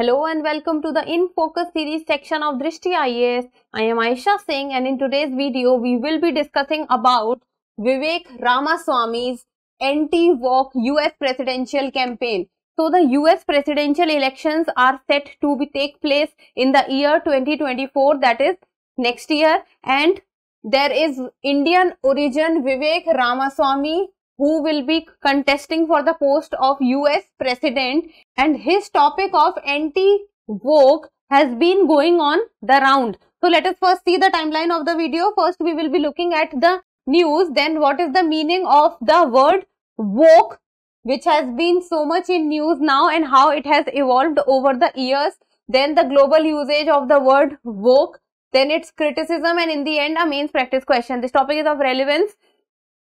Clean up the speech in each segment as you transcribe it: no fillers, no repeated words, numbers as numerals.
Hello and welcome to the In Focus series section of Drishti IAS. I am Aisha Singh and in today's video we will be discussing about Vivek Ramaswamy's anti-woke US presidential campaign. So the US presidential elections are set to take place in the year 2024, that is next year, and there is Indian origin Vivek Ramaswamy who will be contesting for the post of US president, and his topic of anti-woke has been going on the round. So let us first see the timeline of the video. First we will be looking at the news, then what is the meaning of the word woke, which has been so much in news now and how it has evolved over the years, then the global usage of the word woke, then its criticism, and in the end a mains practice question. This topic is of relevance,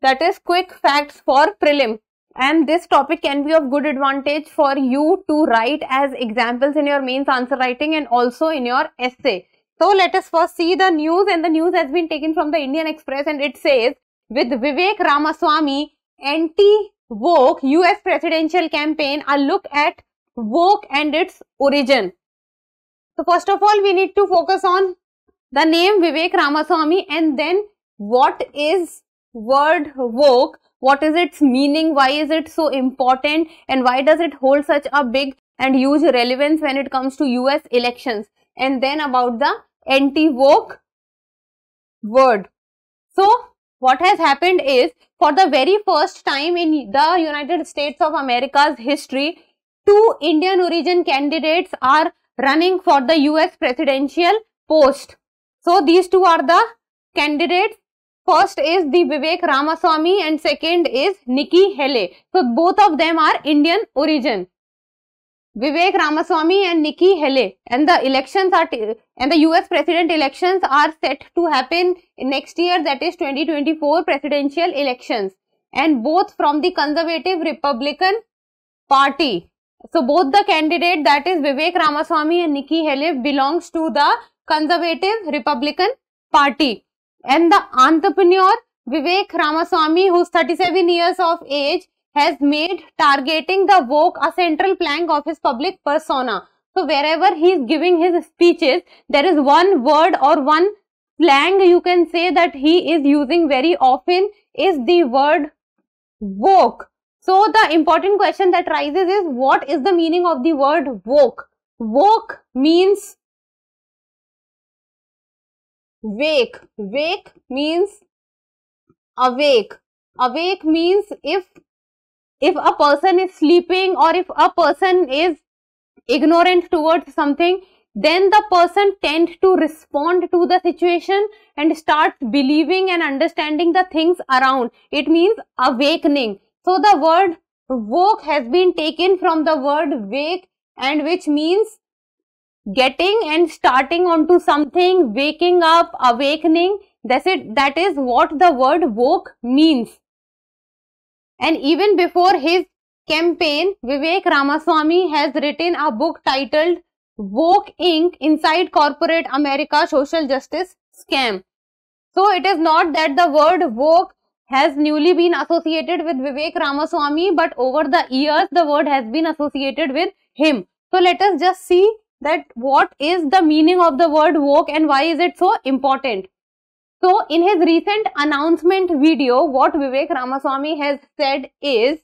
that is quick facts for prelim, and this topic can be of good advantage for you to write as examples in your mains answer writing and also in your essay. So let us first see the news, and the news has been taken from the Indian Express, and it says, with Vivek Ramaswamy anti-woke US presidential campaign, a look at woke and its origin. So first of all we need to focus on the name Vivek Ramaswamy, and then what is word woke, what is its meaning, why is it so important, and why does it hold such a big and huge relevance when it comes to US elections, and then about the anti-woke word. So what has happened is, for the very first time in the United States of America's history, two Indian origin candidates are running for the US presidential post. So these two are the candidates. First is the Vivek Ramaswamy and second is Nikki Haley. So both of them are Indian origin. Vivek Ramaswamy and Nikki Haley, and the elections are and the US president elections are set to happen next year, that is 2024 presidential elections, and both from the Conservative Republican Party. So both the candidate, that is Vivek Ramaswamy and Nikki Haley, belongs to the Conservative Republican Party. And the entrepreneur Vivek Ramaswamy, who is 37 years of age, has made targeting the woke a central plank of his public persona. So wherever he is giving his speeches, there is one word or one slang you can say that he is using very often is the word woke. So the important question that rises is, what is the meaning of the word woke? Woke means wake. Wake means awake. Awake means if a person is sleeping or if a person is ignorant towards something, then the person tends to respond to the situation and starts believing and understanding the things around. It means awakening. So the word woke has been taken from the word wake, and which means getting and starting onto something, waking up, awakening. That's it. That is what the word woke means. And even before his campaign, Vivek Ramaswamy has written a book titled Woke Inc. Inside Corporate America Social Justice Scam. So it is not that the word woke has newly been associated with Vivek Ramaswamy, but over the years the word has been associated with him. So let us just see that what is the meaning of the word woke and why is it so important. So in his recent announcement video, what Vivek Ramaswamy has said is,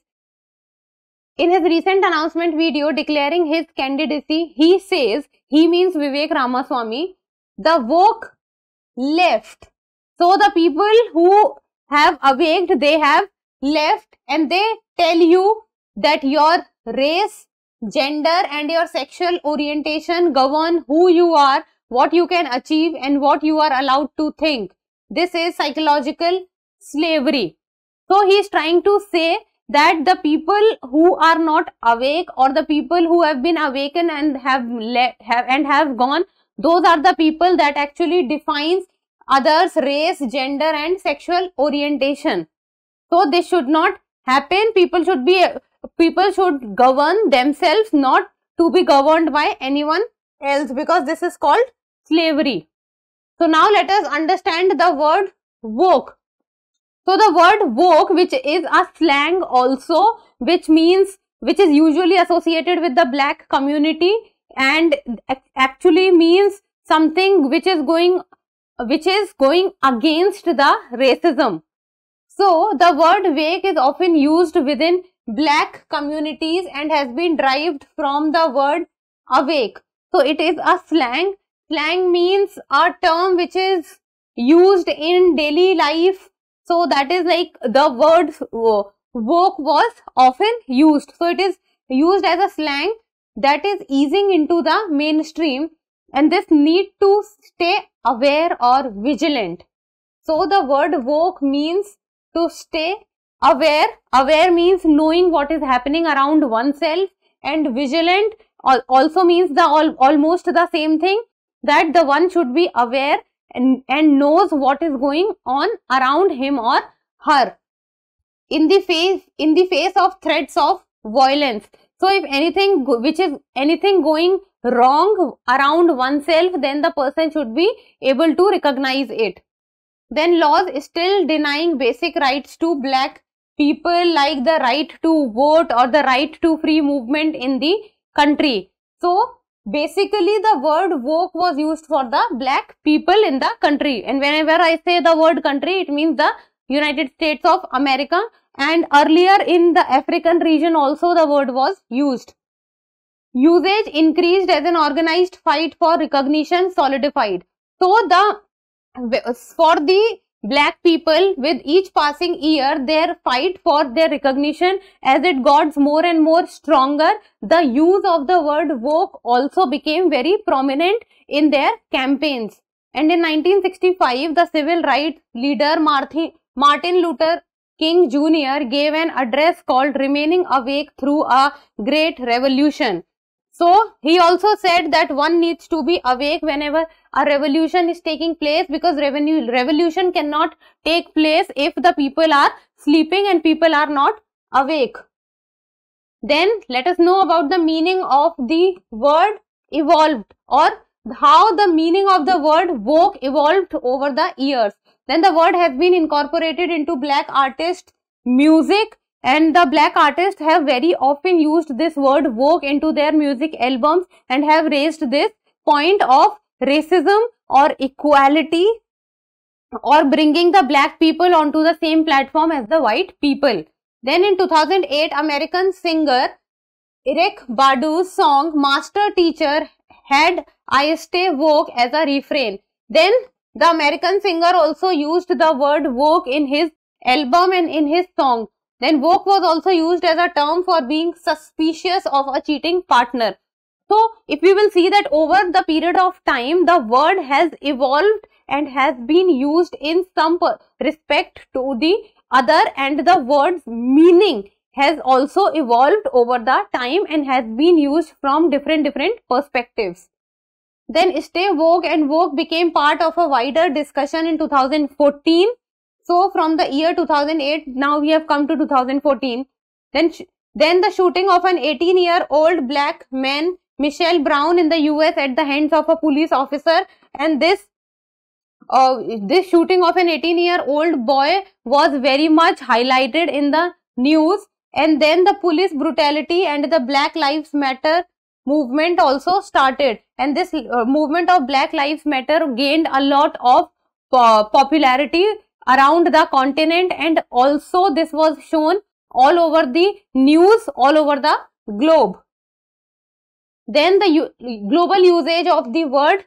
in his recent announcement video declaring his candidacy, he says, he means Vivek Ramaswamy, the woke left. So the people who have awaked, they have left, and they tell you that your race, gender and your sexual orientation govern who you are, what you can achieve and what you are allowed to think. This is psychological slavery. So he is trying to say that the people who are not awake, or the people who have been awakened and have gone, those are the people that actually defines others' race, gender and sexual orientation. So this should not happen. People should govern themselves, not to be governed by anyone else, because this is called slavery. So now let us understand the word woke. So the word woke, which is a slang also, which is usually associated with the black community, and actually means something which is going against the racism. So the word wake is often used within black communities and has been derived from the word awake. So it is a slang. Slang means a term which is used in daily life. So that is like the word woke was often used. So it is used as a slang that is easing into the mainstream, and this need to stay aware or vigilant. So the word woke means to stay aware. Aware means knowing what is happening around oneself, and vigilant also means the almost the same thing, that the one should be aware and knows what is going on around him or her in the face of threats of violence. So if anything going wrong around oneself, then the person should be able to recognize it. Then laws still denying basic rights to black people, like the right to vote or the right to free movement in the country. So basically the word woke was used for the black people in the country, and whenever I say the word country, it means the United States of America, and earlier in the African region also the word was used. Usage increased as an organized fight for recognition solidified. So for the black people, with each passing year, their fight for their recognition, as it got more and more stronger, the use of the word woke also became very prominent in their campaigns. And in 1965, the civil rights leader Martin Luther King Jr. gave an address called Remaining Awake Through a Great Revolution. So he also said that one needs to be awake whenever a revolution is taking place, because revolution cannot take place if the people are sleeping and people are not awake. Then let us know about the meaning of the word evolved, or how the meaning of the word woke evolved over the years. Then the word has been incorporated into black artist music, and the black artists have very often used this word woke into their music albums and have raised this point of racism or equality, or bringing the black people onto the same platform as the white people. Then in 2008, American singer Erykah Badu's song Master Teacher had I Stay Woke as a refrain. Then the American singer also used the word woke in his album and in his song. Then woke was also used as a term for being suspicious of a cheating partner. So if we will see that over the period of time, the word has evolved and has been used in some respect to the other, and the word's meaning has also evolved over the time and has been used from different perspectives. Then stay woke and woke became part of a wider discussion in 2014. So from the year 2008, now we have come to 2014. Then the shooting of an 18-year-old black man, Michelle Brown, in the US at the hands of a police officer, and this shooting of an 18-year-old boy was very much highlighted in the news. And then the police brutality and the Black Lives Matter movement also started, and this movement of Black Lives Matter gained a lot of popularity around the continent, and also this was shown all over the news all over the globe. Then the global usage of the word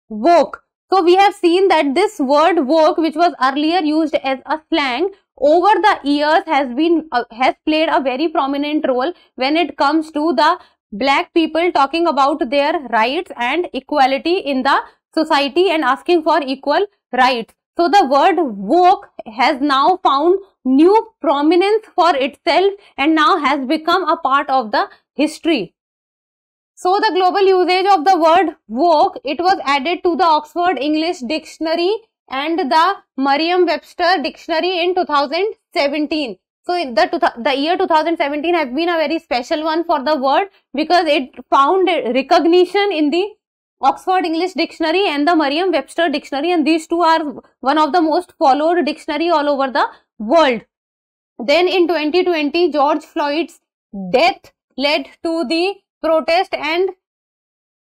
woke. So we have seen that this word woke, which was earlier used as a slang, over the years has played a very prominent role when it comes to the black people talking about their rights and equality in the society and asking for equal rights. So the word woke has now found new prominence for itself and now has become a part of the history. So the global usage of the word woke, it was added to the Oxford English Dictionary and the Merriam-Webster Dictionary in 2017. So the year 2017 has been a very special one for the word, because it found recognition in the Oxford English Dictionary and the Merriam-Webster Dictionary, and these two are one of the most followed dictionary all over the world. Then in 2020, George Floyd's death led to the protest and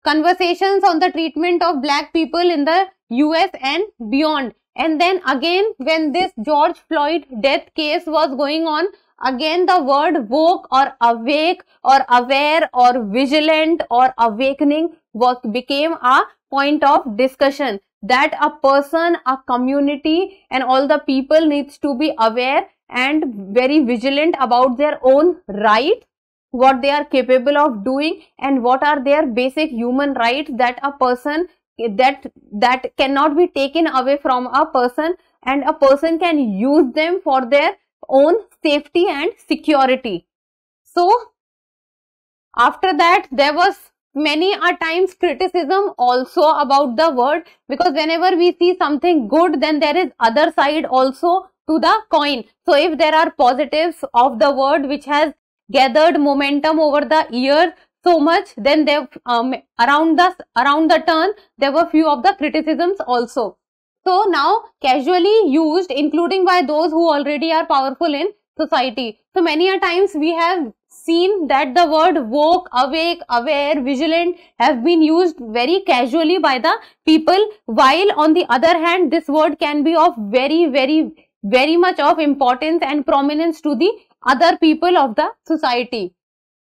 conversations on the treatment of black people in the US and beyond. And then again, when this George Floyd death case was going on, again the word woke or awake or aware or vigilant or awakening became a point of discussion, that a person, a community and all the people needs to be aware and very vigilant about their own rights, what they are capable of doing, and what are their basic human rights that a person that cannot be taken away from a person, and a person can use them for their own safety and security. So after that, there was many a times criticism also about the word, because whenever we see something good, then there is other side also to the coin. So if there are positives of the word which has gathered momentum over the years so much, then there around the turn there were few of the criticisms also. So now casually used, including by those who already are powerful in society. So many a times we have seen that the word woke, awake, aware, vigilant have been used very casually by the people, while on the other hand this word can be of very much of importance and prominence to the other people of the society.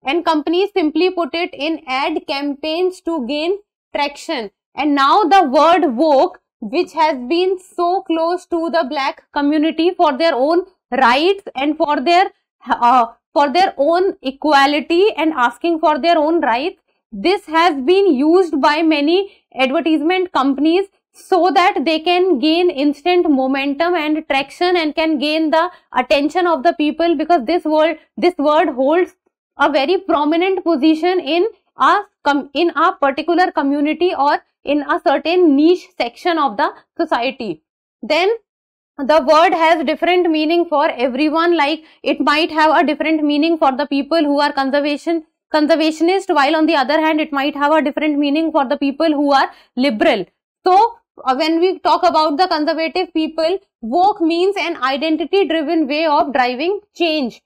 And companies simply put it in ad campaigns to gain traction. And now the word woke, which has been so close to the black community for their own rights and for their own equality and asking for their own rights, this has been used by many advertisement companies so that they can gain instant momentum and traction and can gain the attention of the people, because this word holds a very prominent position in a particular community or in a certain niche section of the society. Then the word has different meaning for everyone, like it might have a different meaning for the people who are conservationist, while on the other hand it might have a different meaning for the people who are liberal. So when we talk about the conservative people, woke means an identity driven way of driving change.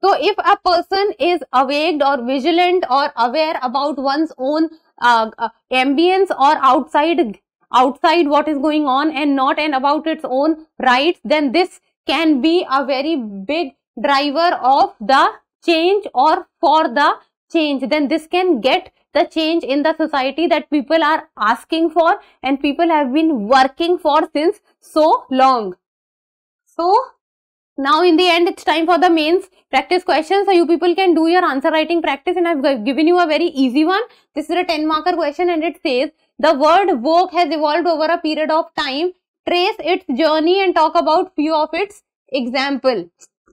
So if a person is awake or vigilant or aware about one's own ambience or outside what is going on and about its own rights, then this can be a very big driver of the change or for the change. Then this can get the change in the society that people are asking for and people have been working for since so long. So now in the end, it's time for the mains practice question. So you people can do your answer writing practice, and I've given you a very easy one. This is a 10-marker question and it says, the word woke has evolved over a period of time. Trace its journey and talk about few of its examples.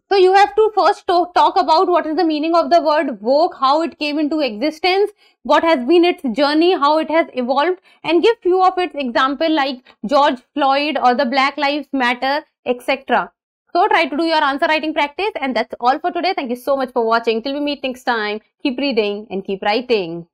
So you have to first talk about what is the meaning of the word woke, how it came into existence, what has been its journey, how it has evolved, and give few of its example like George Floyd or the Black Lives Matter, etc. So try to do your answer writing practice, and that's all for today. Thank you so much for watching. Till we meet next time, keep reading and keep writing.